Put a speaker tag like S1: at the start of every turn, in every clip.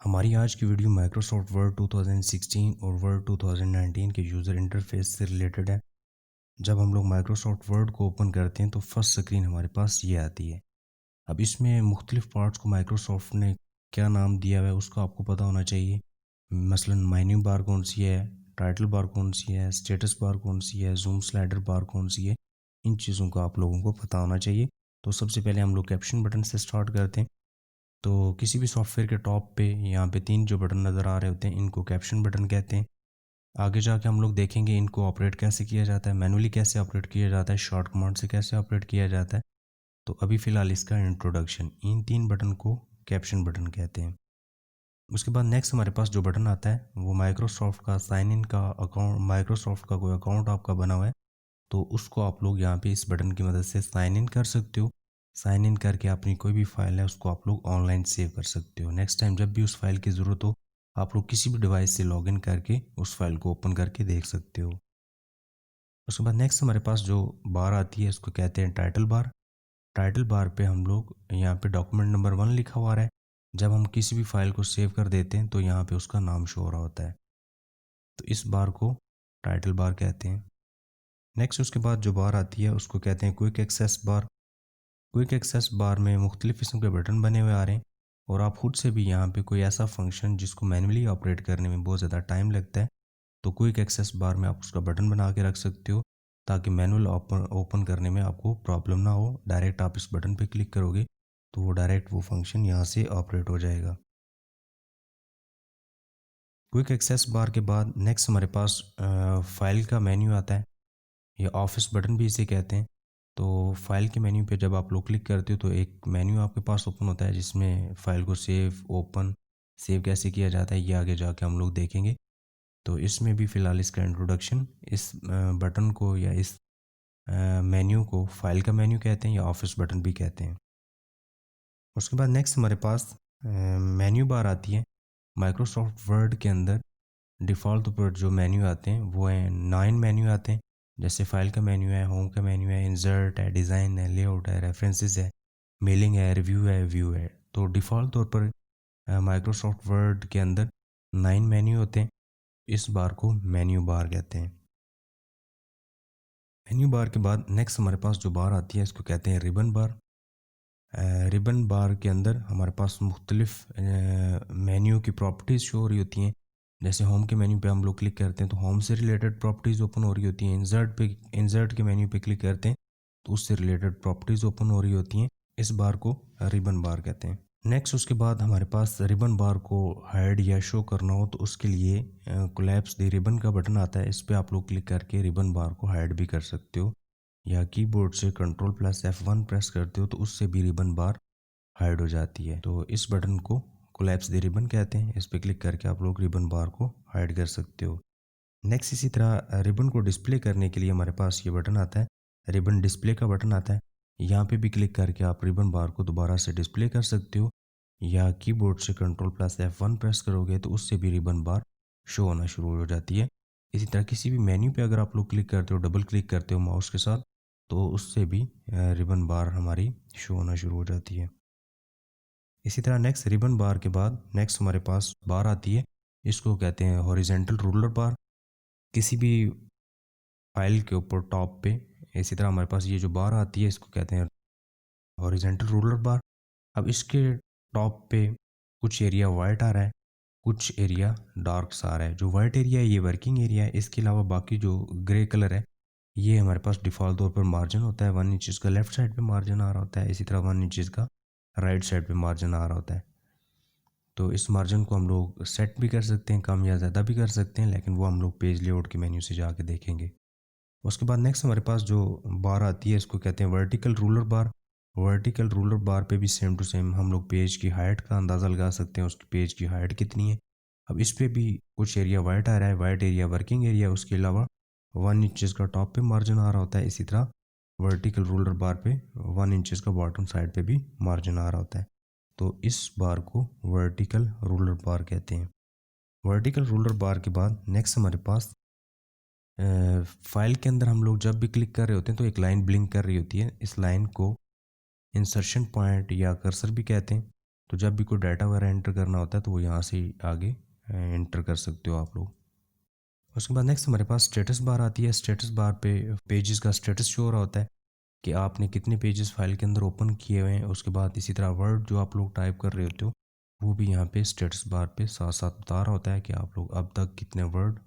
S1: हमारी आज की वीडियो माइक्रोसॉफ्ट वर्ड 2016 और वर्ड 2019 के यूज़र इंटरफेस से रिलेटेड है। जब हम लोग माइक्रोसॉफ्ट वर्ड को ओपन करते हैं तो फर्स्ट स्क्रीन हमारे पास ये आती है। अब इसमें मुख्तलिफ पार्ट्स को माइक्रोसॉफ्ट ने क्या नाम दिया हुआ है उसका आपको पता होना चाहिए। मसलन मेन्यू बार कौन सी है, टाइटल बार कौन सी है, स्टेटस बार कौन सी है, जूम स्लाइडर बार कौन सी है। इन चीज़ों का आप लोगों को पता होना चाहिए। तो सबसे पहले हम लोग कैप्शन बटन से स्टार्ट करते हैं। तो किसी भी सॉफ्टवेयर के टॉप पे यहाँ पे 3 जो बटन नज़र आ रहे होते हैं इनको कैप्शन बटन कहते हैं। आगे जाके हम लोग देखेंगे इनको ऑपरेट कैसे किया जाता है, मैनुअली कैसे ऑपरेट किया जाता है, शॉर्ट कमांड से कैसे ऑपरेट किया जाता है। तो अभी फ़िलहाल इसका इंट्रोडक्शन, इन 3 बटन को कैप्शन बटन कहते हैं। उसके बाद नेक्स्ट हमारे पास जो बटन आता है वो माइक्रोसॉफ्ट का साइन इन का अकाउंट, माइक्रोसॉफ्ट का कोई अकाउंट आपका बना हुआ है तो उसको आप लोग यहाँ पे इस बटन की मदद से साइन इन कर सकते हो। साइन इन करके अपनी कोई भी फाइल है उसको आप लोग ऑनलाइन सेव कर सकते हो। नेक्स्ट टाइम जब भी उस फाइल की ज़रूरत हो आप लोग किसी भी डिवाइस से लॉगिन करके उस फाइल को ओपन करके देख सकते हो। उसके बाद नेक्स्ट हमारे पास जो बार आती है उसको कहते हैं टाइटल बार। टाइटल बार पे हम लोग यहाँ पे डॉक्यूमेंट नंबर 1 लिखा हुआ है। जब हम किसी भी फाइल को सेव कर देते हैं तो यहाँ पे उसका नाम शो हो रहा होता है, तो इस बार को टाइटल बार कहते हैं। नेक्स्ट उसके बाद जो बार आती है उसको कहते हैं क्विक एक्सेस बार। क्विक एक्सेस बार में मुख्तलिफ़ किस्म के बटन बने हुए आ रहे हैं और आप खुद से भी यहाँ पे कोई ऐसा फंक्शन जिसको मैनुअली ऑपरेट करने में बहुत ज़्यादा टाइम लगता है तो क्विक एक्सेस बार में आप उसका बटन बना के रख सकते हो ताकि मैनुअल ओपन करने में आपको प्रॉब्लम ना हो। डायरेक्ट आप इस बटन पे क्लिक करोगे तो वो डायरेक्ट वो फंक्शन यहाँ से ऑपरेट हो जाएगा। क्विक एक्सेस बार के बाद नेक्स्ट हमारे पास फाइल का मेन्यू आता है, या ऑफिस बटन भी इसे कहते हैं। तो फाइल के मेन्यू पे जब आप लोग क्लिक करते हो तो एक मेन्यू आपके पास ओपन होता है जिसमें फ़ाइल को सेव कैसे किया जाता है ये आगे जाके हम लोग देखेंगे। तो इसमें भी फ़िलहाल इसका इंट्रोडक्शन, इस बटन को या इस मेन्यू को फाइल का मेन्यू कहते हैं या ऑफिस बटन भी कहते हैं। उसके बाद नेक्स्ट हमारे पास मेन्यू बार आती है। माइक्रोसॉफ्ट वर्ड के अंदर डिफ़ॉल्ट पर जो मेन्यू आते हैं वो हैं 9 मेन्यू आते हैं। जैसे फाइल का मेन्यू है, होम का मेन्यू है, इंसर्ट है, डिज़ाइन है, लेआउट है, रेफरेंसेस है, मेलिंग है, रिव्यू है, व्यू है। तो डिफ़ॉल्ट तौर पर माइक्रोसॉफ्ट वर्ड के अंदर 9 मेन्यू होते हैं। इस बार को मेन्यू बार कहते हैं। मेन्यू बार के बाद नेक्स्ट हमारे पास जो बार आती है इसको कहते हैं रिबन बार। रिबन बार के अंदर हमारे पास मुख्तलिफ मेन्यू की प्रॉपर्टीज़ शो हो रही होती हैं। जैसे होम के मेन्यू पे हम लोग क्लिक करते हैं तो होम से रिलेटेड प्रॉपर्टीज़ ओपन हो रही होती हैं। इंसर्ट के मेन्यू पे क्लिक करते हैं तो उससे रिलेटेड प्रॉपर्टीज़ ओपन हो रही होती हैं। इस बार को रिबन बार कहते हैं। नेक्स्ट उसके बाद हमारे पास रिबन बार को हाइड या शो करना हो तो उसके लिए कोलैप्स द रिबन का बटन आता है। इस पर आप लोग क्लिक करके रिबन बार को हाइड भी कर सकते हो, या कीबोर्ड से Ctrl+F1 प्रेस करते हो तो उससे भी रिबन बार हाइड हो जाती है। तो इस बटन को कोलैप्स द रिबन कहते हैं। इस पर क्लिक करके आप लोग रिबन बार को हाइड कर सकते हो। नेक्स्ट इसी तरह रिबन को डिस्प्ले करने के लिए हमारे पास ये बटन आता है, रिबन डिस्प्ले का बटन आता है। यहाँ पे भी क्लिक करके आप रिबन बार को दोबारा से डिस्प्ले कर सकते हो, या कीबोर्ड से Ctrl+F1 प्रेस करोगे तो उससे भी रिबन बार शो होना शुरू हो जाती है। इसी तरह किसी भी मेन्यू पे अगर आप लोग क्लिक करते हो, डबल क्लिक करते हो माउस के साथ, तो उससे भी रिबन बार हमारी शो होना शुरू हो जाती है। इसी तरह नेक्स्ट रिबन बार के बाद नेक्स्ट हमारे पास बार आती है, इसको कहते हैं हॉरिजेंटल रूलर बार। किसी भी फाइल के ऊपर टॉप पे इसी तरह हमारे पास ये जो बार आती है इसको कहते हैं हॉरिजेंटल रूलर बार। अब इसके टॉप पे कुछ एरिया वाइट आ रहा है, कुछ एरिया डार्क सा आ रहा है। जो वाइट एरिया है ये वर्किंग एरिया है, इसके अलावा बाकी जो ग्रे कलर है ये हमारे पास डिफ़ॉल्ट तौर पर मार्जिन होता है। 1 इंचज़ का लेफ्ट साइड पे मार्जिन आ रहा होता है, इसी तरह 1 इंचज़ का राइट साइड पे मार्जिन आ रहा होता है। तो इस मार्जिन को हम लोग सेट भी कर सकते हैं, कम या ज़्यादा भी कर सकते हैं, लेकिन वो हम लोग पेज लेआउट के मेन्यू से जाके देखेंगे। उसके बाद नेक्स्ट हमारे पास जो बार आती है इसको कहते हैं वर्टिकल रूलर बार। वर्टिकल रूलर बार पे भी सेम टू सेम हम लोग पेज की हाइट का अंदाज़ा लगा सकते हैं, उसकी पेज की हाइट कितनी है। अब इस पे भी कुछ एरिया वाइट आ रहा है, वाइट एरिया वर्किंग एरिया, उसके अलावा 1 इंचज़ का टॉप पे मार्जिन आ रहा होता है। इसी तरह वर्टिकल रूलर बार पे 1 इंचज़ का बॉटम साइड पे भी मार्जिन आ रहा होता है। तो इस बार को वर्टिकल रूलर बार कहते हैं। वर्टिकल रूलर बार के बाद नेक्स्ट हमारे पास फाइल के अंदर हम लोग जब भी क्लिक कर रहे होते हैं तो एक लाइन ब्लिंक कर रही होती है। इस लाइन को इंसर्शन पॉइंट या कर्सर भी कहते हैं। तो जब भी कोई डाटा वगैरह एंटर करना होता है तो वो यहाँ से ही आगे एंटर कर सकते हो आप लोग। उसके बाद नेक्स्ट हमारे पास स्टेटस बार आती है। स्टेटस बार पे पेजेस का स्टेटस शो हो रहा होता है कि आपने कितने पेजेस फाइल के अंदर ओपन किए हुए हैं। उसके बाद इसी तरह वर्ड जो आप लोग टाइप कर रहे होते हो वो भी यहाँ पे स्टेटस बार पे साथ साथ बता रहा होता है कि आप लोग अब तक कितने वर्ड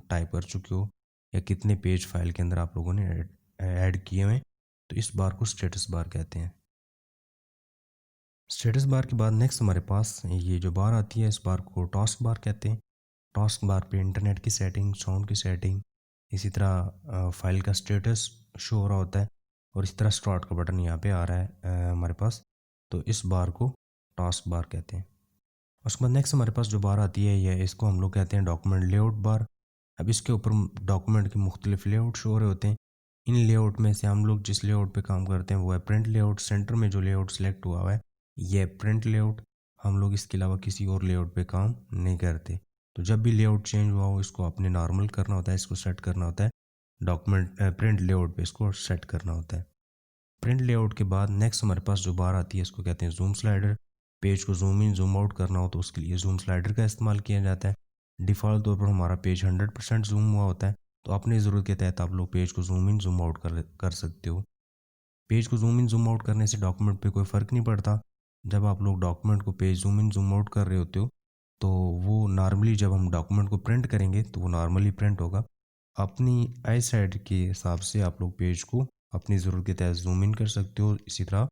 S1: टाइप कर चुके हो या कितने पेज फाइल के अंदर आप लोगों ने ऐड किए हुए हैं। तो इस बार को स्टेटस बार कहते हैं। स्टेटस बार के बाद नेक्स्ट हमारे पास ये जो बार आती है इस बार को टास्क बार कहते हैं। टास्क बार पे इंटरनेट की सेटिंग, साउंड की सेटिंग, इसी तरह फाइल का स्टेटस शो हो रहा होता है और इसी तरह स्टार्ट का बटन यहाँ पे आ रहा है हमारे पास। तो इस बार को टास्क बार कहते हैं। उसके बाद नेक्स्ट हमारे पास जो बार आती है ये इसको हम लोग कहते हैं डॉक्यूमेंट लेआउट बार। अब इसके ऊपर डॉक्यूमेंट के मुख्तलिफ लेआउट शो हो रहे होते हैं। इन लेआउट में से हम लोग जिस लेआउट पे काम करते हैं वो है प्रिंट लेआउट। सेंटर में जो लेआउट सेलेक्ट हुआ हुआ है ये प्रिंट लेआउट। हम लोग इसके अलावा किसी और लेआउट पे काम नहीं करते। तो जब भी लेआउट चेंज हुआ हो इसको आपने नॉर्मल करना होता है, इसको सेट करना होता है डॉक्यूमेंट प्रिंट लेआउट पे इसको सेट करना होता है। प्रिंट लेआउट के बाद नेक्स्ट हमारे पास जो बार आती है इसको कहते हैं जूम स्लाइडर। पेज को जूम इन जूम आउट करना हो तो उसके लिए जूम स्लाइडर का इस्तेमाल किया जाता है। डिफ़ॉल्ट तौर पर हमारा पेज 100% जूम हुआ होता है तो अपनी ज़रूरत के तहत आप लोग पेज को जूम इन जूम आउट कर सकते हो। पेज को जूम इन जूम आउट करने से डॉक्यूमेंट पे कोई फ़र्क नहीं पड़ता। जब आप लोग डॉक्यूमेंट को page zoom in zoom out कर रहे होते हो तो वो नॉर्मली जब हम डॉक्यूमेंट को प्रिंट करेंगे तो वो नॉर्मली प्रिंट होगा। अपनी आई साइड के हिसाब से आप लोग पेज को अपनी ज़रूरत के तहत जूम इन कर सकते हो, इसी तरह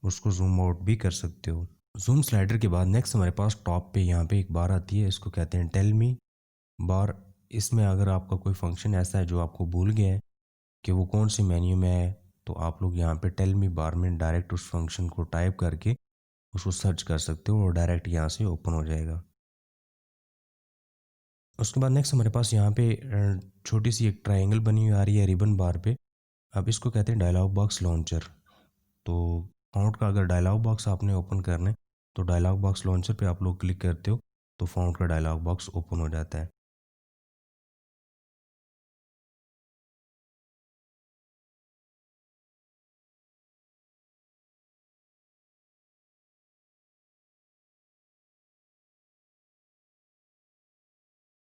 S1: उसको जूम आउट भी कर सकते हो। जूम स्लाइडर के बाद नेक्स्ट हमारे पास टॉप पे यहाँ पे एक बार आती है इसको कहते हैं टेल मी बार। इसमें अगर आपका कोई फंक्शन ऐसा है जो आपको भूल गया है कि वो कौन से मेन्यू में है तो आप लोग यहाँ पे टेल मी बार में डायरेक्ट उस फंक्शन को टाइप करके उसको सर्च कर सकते हो और डायरेक्ट यहाँ से ओपन हो जाएगा। उसके बाद नेक्स्ट हमारे पास यहाँ पे छोटी सी एक ट्रायंगल बनी हुई आ रही है रिबन बार पे। अब इसको कहते हैं डायलॉग बॉक्स लॉन्चर। तो फ़ॉन्ट का अगर डायलॉग बॉक्स आपने ओपन करना है तो डायलॉग बॉक्स लॉन्चर पे आप लोग क्लिक करते हो तो फ़ॉन्ट का डायलॉग बॉक्स ओपन हो जाता है।